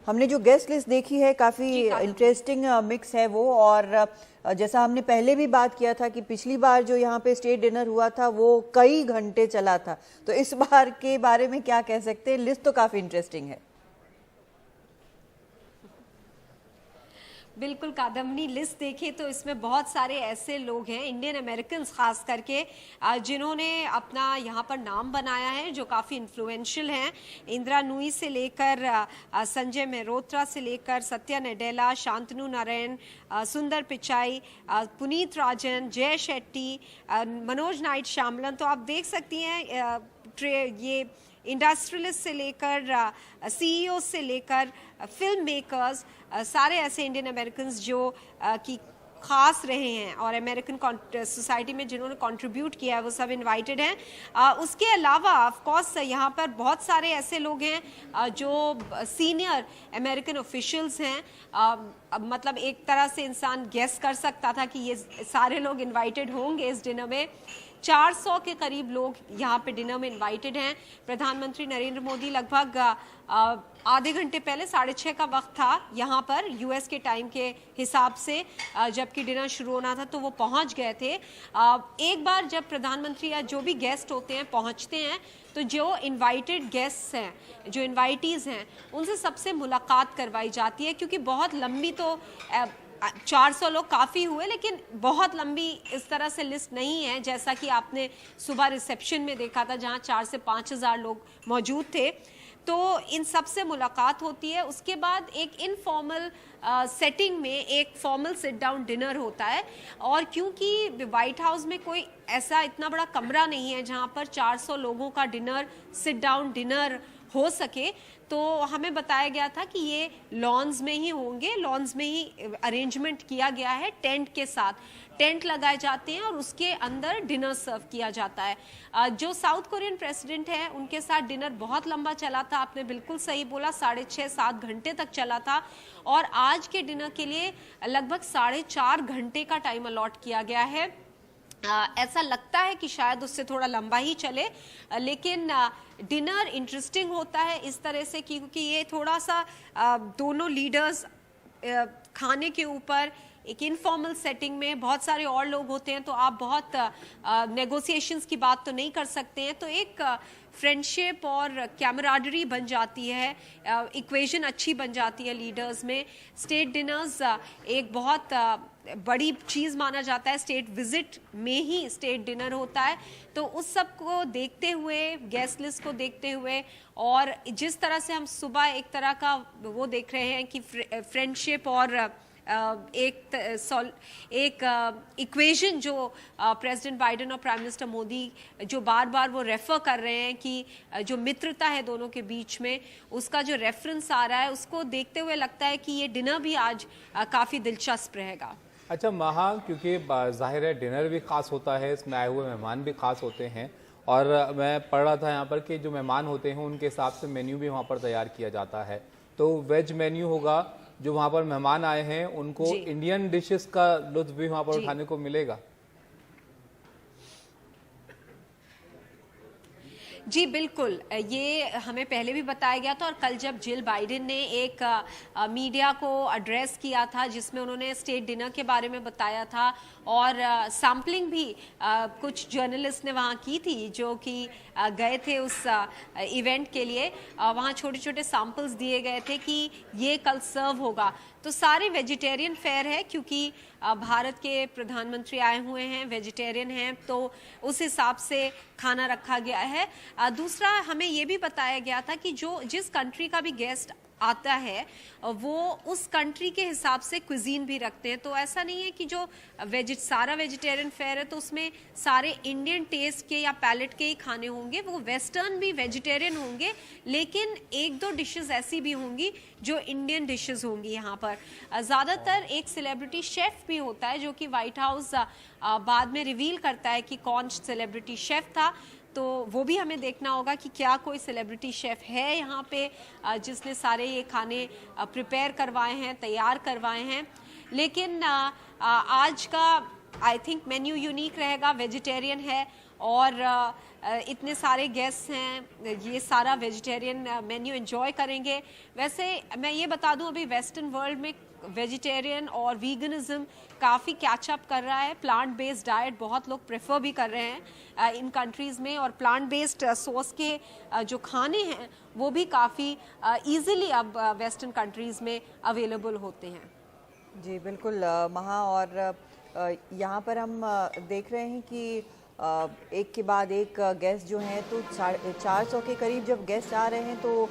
हमने जो guest list देखी है काफ़ी इंटरेस्टिंग मिक्स है वो। और जैसा हमने पहले भी बात किया था कि पिछली बार जो यहाँ पे स्टेट डिनर हुआ था वो कई घंटे चला था, तो इस बार के बारे में क्या कह सकते हैं? लिस्ट तो काफ़ी इंटरेस्टिंग है। बिल्कुल कादम्बनी, लिस्ट देखें तो इसमें बहुत सारे ऐसे लोग हैं, इंडियन अमेरिकन खास करके, जिन्होंने अपना यहाँ पर नाम बनाया है, जो काफ़ी इन्फ्लुएंशियल हैं। इंदिरा नूई से लेकर संजय मेहरोत्रा से लेकर सत्या नडेला, शांतनु नारायण, सुंदर पिचाई, पुनीत राजन, जय शेट्टी, मनोज नाइट शामलन। तो आप देख सकती हैं ये इंडस्ट्रियलिस्ट से लेकर सीईओ से लेकर फिल्म मेकर्स, सारे ऐसे इंडियन अमेरिकन जो कि खास रहे हैं और अमेरिकन सोसाइटी में जिन्होंने कंट्रीब्यूट किया है, वो सब इनवाइटेड हैं। उसके अलावा ऑफ कोर्स यहाँ पर बहुत सारे ऐसे लोग हैं जो सीनियर अमेरिकन ऑफिशियल्स हैं। मतलब एक तरह से इंसान गेस कर सकता था कि ये सारे लोग इनवाइटेड होंगे इस डिनर में। 400 के करीब लोग यहाँ पे डिनर में इनवाइटेड हैं। प्रधानमंत्री नरेंद्र मोदी लगभग आधे घंटे पहले 6:30 का वक्त था यहाँ पर यूएस के टाइम के हिसाब से, जबकि डिनर शुरू होना था तो वो पहुँच गए थे। एक बार जब प्रधानमंत्री या जो भी गेस्ट होते हैं पहुँचते हैं तो जो इनवाइटेड गेस्ट्स हैं, जो इनवाइटीज़ हैं, उनसे सबसे मुलाकात करवाई जाती है, क्योंकि बहुत लंबी तो 400 लोग काफ़ी हुए, लेकिन बहुत लंबी इस तरह से लिस्ट नहीं है जैसा कि आपने सुबह रिसेप्शन में देखा था जहां 4 से 5 हज़ार लोग मौजूद थे। तो इन सब से मुलाकात होती है। उसके बाद एक इनफॉर्मल सेटिंग में एक फॉर्मल सिट डाउन डिनर होता है। और क्योंकि व्हाइट हाउस में कोई ऐसा इतना बड़ा कमरा नहीं है जहां पर 400 लोगों का डिनर, सिट डाउन डिनर हो सके, तो हमें बताया गया था कि ये लॉन्स में ही होंगे। लॉन्स में ही अरेंजमेंट किया गया है, टेंट के साथ टेंट लगाए जाते हैं और उसके अंदर डिनर सर्व किया जाता है। जो साउथ कोरियन प्रेसिडेंट है उनके साथ डिनर बहुत लंबा चला था, आपने बिल्कुल सही बोला, 6.5-7 घंटे तक चला था। और आज के डिनर के लिए लगभग 4.5 घंटे का टाइम अलॉट किया गया है। ऐसा लगता है कि शायद उससे थोड़ा लंबा ही चले, लेकिन डिनर इंटरेस्टिंग होता है इस तरह से क्योंकि ये थोड़ा सा दोनों लीडर्स खाने के ऊपर एक इनफॉर्मल सेटिंग में, बहुत सारे और लोग होते हैं तो आप बहुत नेगोशिएशंस की बात तो नहीं कर सकते हैं, तो एक फ्रेंडशिप और कैमराडरी बन जाती है, इक्वेशन अच्छी बन जाती है लीडर्स में। स्टेट डिनर्स एक बहुत बड़ी चीज़ माना जाता है, स्टेट विजिट में ही स्टेट डिनर होता है। तो उस सब को देखते हुए, गेस्ट लिस्ट को देखते हुए, और जिस तरह से हम सुबह एक तरह का वो देख रहे हैं कि फ्रेंडशिप और एक इक्वेशन जो प्रेसिडेंट बाइडेन और प्राइम मिनिस्टर मोदी जो बार बार वो रेफर कर रहे हैं कि जो मित्रता है दोनों के बीच में, उसका जो रेफरेंस आ रहा है, उसको देखते हुए लगता है कि ये डिनर भी आज काफ़ी दिलचस्प रहेगा। अच्छा महा, क्योंकि जाहिर है डिनर भी खास होता है, इसमें आए हुए मेहमान भी खास होते हैं, और मैं पढ़ रहा था यहाँ पर कि जो मेहमान होते हैं उनके हिसाब से मेन्यू भी वहाँ पर तैयार किया जाता है। तो वेज मेन्यू होगा, जो वहाँ पर मेहमान आए हैं उनको इंडियन डिशेस का लुत्फ भी वहाँ पर उठाने को मिलेगा। जी बिल्कुल, ये हमें पहले भी बताया गया था। और कल जब जिल बाइडेन ने एक मीडिया को एड्रेस किया था जिसमें उन्होंने स्टेट डिनर के बारे में बताया था, और सैम्पलिंग भी कुछ जर्नलिस्ट ने वहाँ की थी जो कि गए थे उस इवेंट के लिए। वहाँ छोटे छोटे सैम्पल्स दिए गए थे कि ये कल सर्व होगा। तो सारे वेजिटेरियन फेयर है क्योंकि भारत के प्रधानमंत्री आए हुए हैं, वेजिटेरियन हैं, तो उस हिसाब से खाना रखा गया है। दूसरा हमें ये भी बताया गया था कि जिस कंट्री का भी गेस्ट आता है वो उस कंट्री के हिसाब से क्विजीन भी रखते हैं। तो ऐसा नहीं है कि जो सारा वेजिटेरियन फेयर है तो उसमें सारे इंडियन टेस्ट के या पैलेट के ही खाने होंगे, वो वेस्टर्न भी वेजिटेरियन होंगे, लेकिन 1-2 डिशेस ऐसी भी होंगी जो इंडियन डिशेस होंगी। यहाँ पर ज़्यादातर एक सेलिब्रिटी शेफ़ भी होता है जो कि व्हाइट हाउस बाद में रिवील करता है कि कौन सेलिब्रिटी शेफ़ था। तो वो भी हमें देखना होगा कि क्या कोई सेलिब्रिटी शेफ़ है यहाँ पे जिसने सारे ये खाने प्रिपेयर करवाए हैं, तैयार करवाए हैं। लेकिन आज का आई थिंक मेन्यू यूनिक रहेगा, वेजिटेरियन है और इतने सारे गेस्ट हैं, ये सारा वेजिटेरियन मेन्यू एंजॉय करेंगे। वैसे मैं ये बता दूं, अभी वेस्टर्न वर्ल्ड में वेजिटेरियन और वीगनिज्म काफ़ी कैचअप कर रहा है। प्लांट बेस्ड डाइट बहुत लोग प्रेफर भी कर रहे हैं इन कंट्रीज़ में, और प्लांट बेस्ड सोर्स के जो खाने हैं वो भी काफ़ी इजीली अब वेस्टर्न कंट्रीज़ में अवेलेबल होते हैं। जी बिल्कुल महा, और यहाँ पर हम देख रहे हैं कि एक के बाद एक गेस्ट जो हैं, तो 400 के करीब जब गेस्ट आ रहे हैं, तो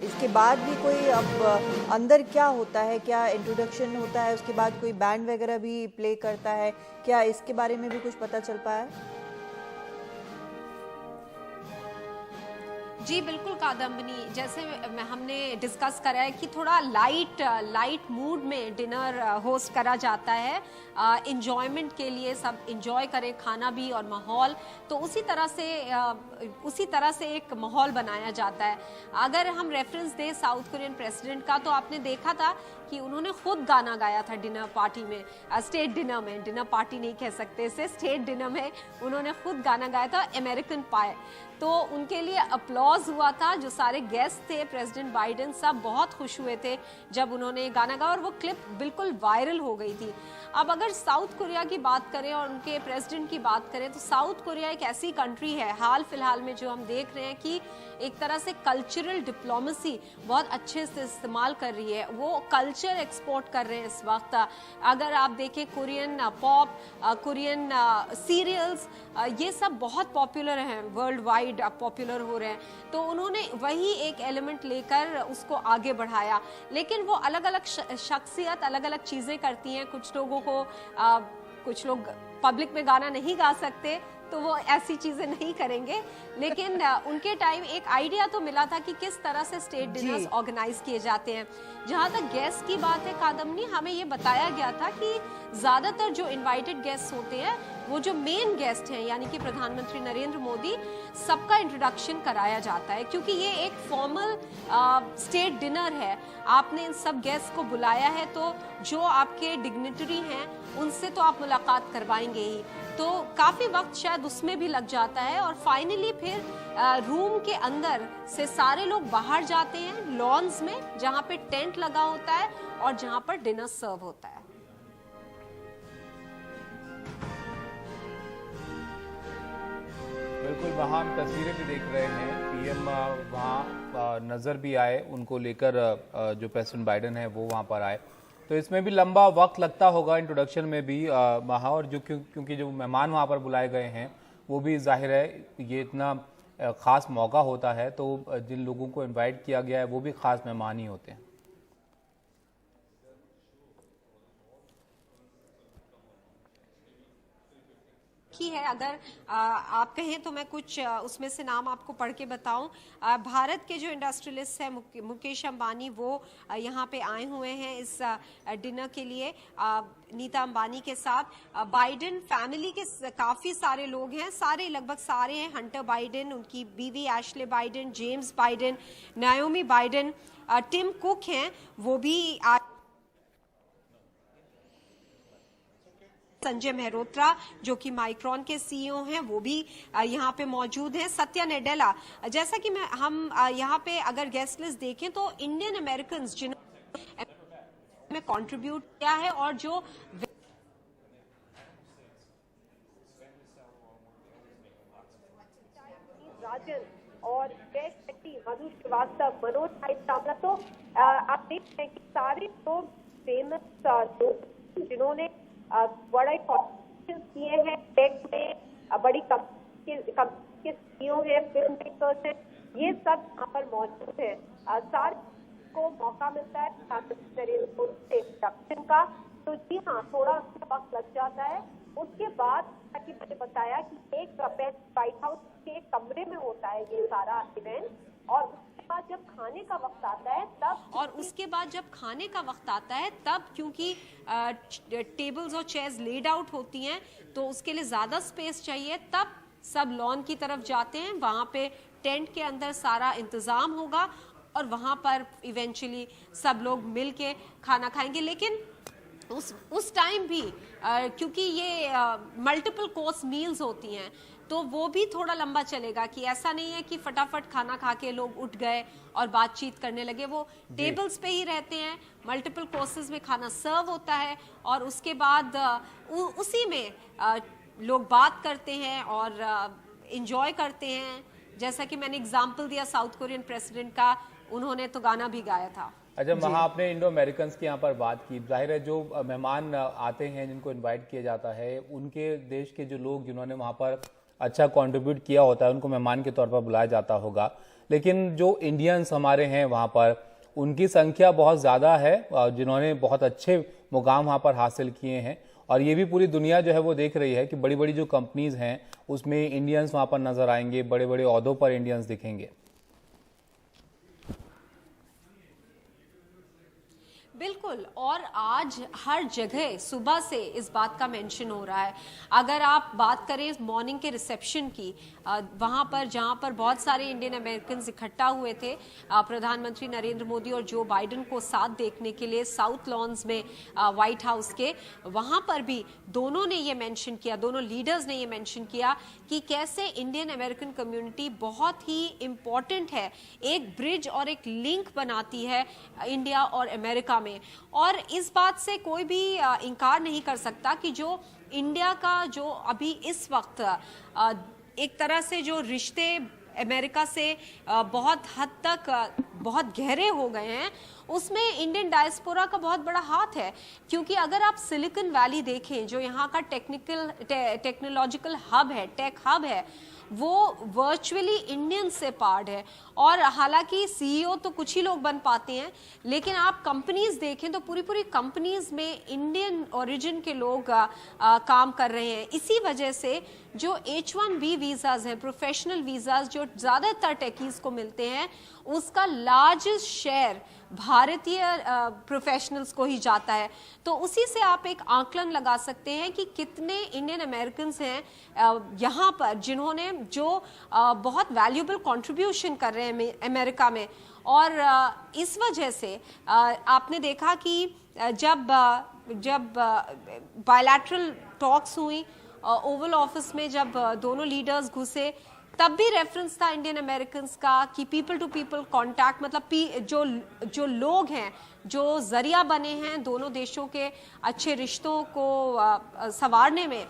इसके बाद भी कोई अब अंदर क्या होता है, क्या इंट्रोडक्शन होता है, उसके बाद कोई बैंड वगैरह भी प्ले करता है क्या, इसके बारे में भी कुछ पता चल पाया है? जी बिल्कुल कादम्बनी, जैसे हमने डिस्कस करा है कि थोड़ा लाइट मूड में डिनर होस्ट करा जाता है, इंजॉयमेंट के लिए, सब इंजॉय करें खाना भी और माहौल, तो उसी तरह से एक माहौल बनाया जाता है। अगर हम रेफरेंस दें साउथ कोरियन प्रेसिडेंट का, तो आपने देखा था कि उन्होंने खुद गाना गाया था डिनर पार्टी में, स्टेट डिनर में, डिनर पार्टी नहीं कह सकते इसे, स्टेट डिनर में उन्होंने खुद गाना गाया था अमेरिकन पाई। तो उनके लिए अपलॉज हुआ था, जो सारे गेस्ट थे, प्रेसिडेंट बाइडेन सब बहुत खुश हुए थे जब उन्होंने गाना गाया, और वो क्लिप बिल्कुल वायरल हो गई थी। अब अगर साउथ कोरिया की बात करें और उनके प्रेसिडेंट की बात करें, तो साउथ कोरिया एक ऐसी कंट्री है हाल फिलहाल में जो हम देख रहे हैं कि एक तरह से कल्चरल डिप्लोमेसी बहुत अच्छे से इस्तेमाल कर रही है, वो कल्चर एक्सपोर्ट कर रहे हैं इस वक्त। अगर आप देखें कोरियन पॉप, कोरियन सीरियल्स, ये सब बहुत पॉपुलर हैं, वर्ल्ड वाइड पॉपुलर हो रहे हैं, तो उन्होंने वही एक एलिमेंट लेकर उसको आगे बढ़ाया। लेकिन वो अलग अलग शख्सियत अलग अलग चीज़ें करती हैं, कुछ लोगों को कुछ लोग पब्लिक में गाना नहीं गा सकते, तो वो ऐसी चीजें नहीं करेंगे, लेकिन उनके टाइम एक आइडिया तो मिला था कि किस तरह से स्टेट डिनर्स ऑर्गेनाइज किए जाते हैं। जहां तक गेस्ट की बात है कादम्बनी, हमें ये बताया गया था कि ज्यादातर जो इनवाइटेड गेस्ट होते हैं, वो जो मेन गेस्ट हैं यानी कि प्रधानमंत्री नरेंद्र मोदी, सबका इंट्रोडक्शन कराया जाता है, क्योंकि ये एक फॉर्मल स्टेट डिनर है। आपने इन सब गेस्ट को बुलाया है, तो जो आपके डिग्निटरी हैं उनसे तो आप मुलाकात करवाएंगे ही, तो काफ़ी वक्त शायद उसमें भी लग जाता है। और फाइनली फिर रूम के अंदर से सारे लोग बाहर जाते हैं लॉन्स में, जहाँ पे टेंट लगा होता है और जहाँ पर डिनर सर्व होता है। बिल्कुल, वहाँ हम तस्वीरें भी देख रहे हैं, पीएम वहाँ नज़र भी आए, उनको लेकर जो प्रेसिडेंट बाइडेन है वो वहाँ पर आए, तो इसमें भी लंबा वक्त लगता होगा इंट्रोडक्शन में भी वहाँ, और जो क्योंकि जो मेहमान वहाँ पर बुलाए गए हैं वो भी जाहिर है ये इतना ख़ास मौका होता है, तो जिन लोगों को इनवाइट किया गया है वो भी ख़ास मेहमान ही होते हैं। की है, अगर आप कहें तो मैं कुछ उसमें से नाम आपको पढ़ के बताऊं। भारत के जो इंडस्ट्रियलिस्ट हैं मुकेश अंबानी, वो यहाँ पे आए हुए हैं इस डिनर के लिए नीता अंबानी के साथ। बाइडेन फैमिली के काफ़ी सारे लोग हैं, सारे लगभग सारे हैं, हंटर बाइडेन, उनकी बीवी Ashley Biden, James Biden, Naomi Biden, Tim Cook हैं, वो भी संजय मेहरोत्रा जो कि माइक्रॉन के सीईओ हैं, वो भी यहाँ पे मौजूद हैं, सत्या नेडेला। जैसा कि हम यहाँ पे अगर गेस्ट लिस्ट देखें तो इंडियन अमेरिकन जिन्होंने कंट्रीब्यूट किया है और जो राजन और जय शेट्टी, मधु श्रीवास्तव, मनोज सामना, तो आप देख रहे हैं कि सारे लोग फेमस लोग जिन्होंने बड़े कॉन्ट्रीब्यूशन किए हैं टेक में, बड़ी कंपनी के सीईओ हैं, फिल्म मेकर्स हैं, ये सब यहाँ पर मौजूद है। सारे को मौका मिलता है नरेंद्र मोदी इंट्रोडक्शन का, तो जी हाँ, थोड़ा उसका वक्त लग जाता है। उसके बाद कि मैंने बताया कि एक व्हाइट हाउस के कमरे में होता है ये सारा इवेंट, और उसके बाद जब खाने का वक्त आता है तब क्योंकि टेबल्स और चेयर्स लेड आउट होती हैं, तो उसके लिए ज्यादा स्पेस चाहिए, तब सब लॉन की तरफ जाते हैं, वहां पे टेंट के अंदर सारा इंतजाम होगा और वहां पर इवेंचुअली सब लोग मिल के खाना खाएंगे। लेकिन उस टाइम भी क्योंकि ये मल्टीपल कोर्स मील्स होती हैं, तो वो भी थोड़ा लंबा चलेगा कि ऐसा नहीं है कि फटाफट खाना खा के लोग उठ गए और बातचीत करने लगे। वो टेबल्स पे ही रहते हैं, मल्टीपल कोर्सेज में खाना सर्व होता है और उसके बाद उसी में लोग बात करते हैं और इंजॉय करते हैं। जैसा कि मैंने एग्जाम्पल दिया साउथ कोरियन प्रेसिडेंट का, उन्होंने तो गाना भी गाया था। अच्छा, वहाँ आपने इंडो अमेरिकन की यहाँ पर बात की। जाहिर है जो मेहमान आते हैं जिनको इनवाइट किया जाता है, उनके देश के जो लोग जिन्होंने वहाँ पर अच्छा कंट्रीब्यूट किया होता है उनको मेहमान के तौर पर बुलाया जाता होगा। लेकिन जो इंडियंस हमारे हैं वहाँ पर, उनकी संख्या बहुत ज़्यादा है जिन्होंने बहुत अच्छे मुकाम वहाँ पर हासिल किए हैं। और ये भी पूरी दुनिया जो है वो देख रही है कि बड़ी बड़ी जो कंपनीज हैं उसमें इंडियंस वहाँ पर नजर आएंगे, बड़े बड़े ओहदों पर इंडियंस दिखेंगे। बिल्कुल, और आज हर जगह सुबह से इस बात का मेंशन हो रहा है। अगर आप बात करें मॉर्निंग के रिसेप्शन की, वहाँ पर जहाँ पर बहुत सारे इंडियन अमेरिकन इकट्ठा हुए थे प्रधानमंत्री नरेंद्र मोदी और जो बाइडेन को साथ देखने के लिए साउथ लॉन्स में व्हाइट हाउस के, वहाँ पर भी दोनों ने ये मेंशन किया, दोनों लीडर्स ने ये मेंशन किया कि कैसे इंडियन अमेरिकन कम्युनिटी बहुत ही इम्पॉर्टेंट है, एक ब्रिज और एक लिंक बनाती है इंडिया और अमेरिका में। और इस बात से कोई भी इनकार नहीं कर सकता कि जो इंडिया का जो अभी इस वक्त एक तरह से जो रिश्ते अमेरिका से बहुत हद तक बहुत गहरे हो गए हैं, उसमें इंडियन डायस्पोरा का बहुत बड़ा हाथ है। क्योंकि अगर आप सिलिकॉन वैली देखें, जो यहाँ का टेक्नोलॉजिकल हब है, टेक हब है, वो वर्चुअली इंडियन से पार्ट है। और हालांकि सीईओ तो कुछ ही लोग बन पाते हैं, लेकिन आप कंपनीज देखें तो पूरी पूरी कंपनीज में इंडियन ओरिजिन के लोग काम कर रहे हैं। इसी वजह से जो H1B वीजाज हैं, प्रोफेशनल वीजाज जो ज़्यादातर टेकीज को मिलते हैं, उसका लार्जेस्ट शेयर भारतीय प्रोफेशनल्स को ही जाता है। तो उसी से आप एक आकलन लगा सकते हैं कि कितने इंडियन अमेरिकन्स हैं यहाँ पर जिन्होंने जो बहुत वैल्यूएबल कंट्रीब्यूशन कर रहे हैं अमेरिका में। और इस वजह से आपने देखा कि जब बायलैटरल टॉक्स हुई ओवल ऑफिस में, जब दोनों लीडर्स घुसे, तब भी रेफरेंस था इंडियन अमेरिकन का कि पीपल टू पीपल कांटेक्ट, मतलब जो लोग हैं, जो जरिया बने हैं दोनों देशों के अच्छे रिश्तों को संवारने में,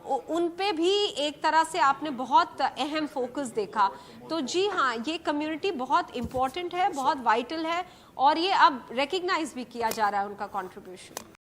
उन पे भी एक तरह से आपने बहुत अहम फोकस देखा। तो जी हाँ, ये कम्युनिटी बहुत इम्पोर्टेंट है, बहुत वाइटल है और ये अब रिकग्नाइज भी किया जा रहा है उनका कंट्रीब्यूशन।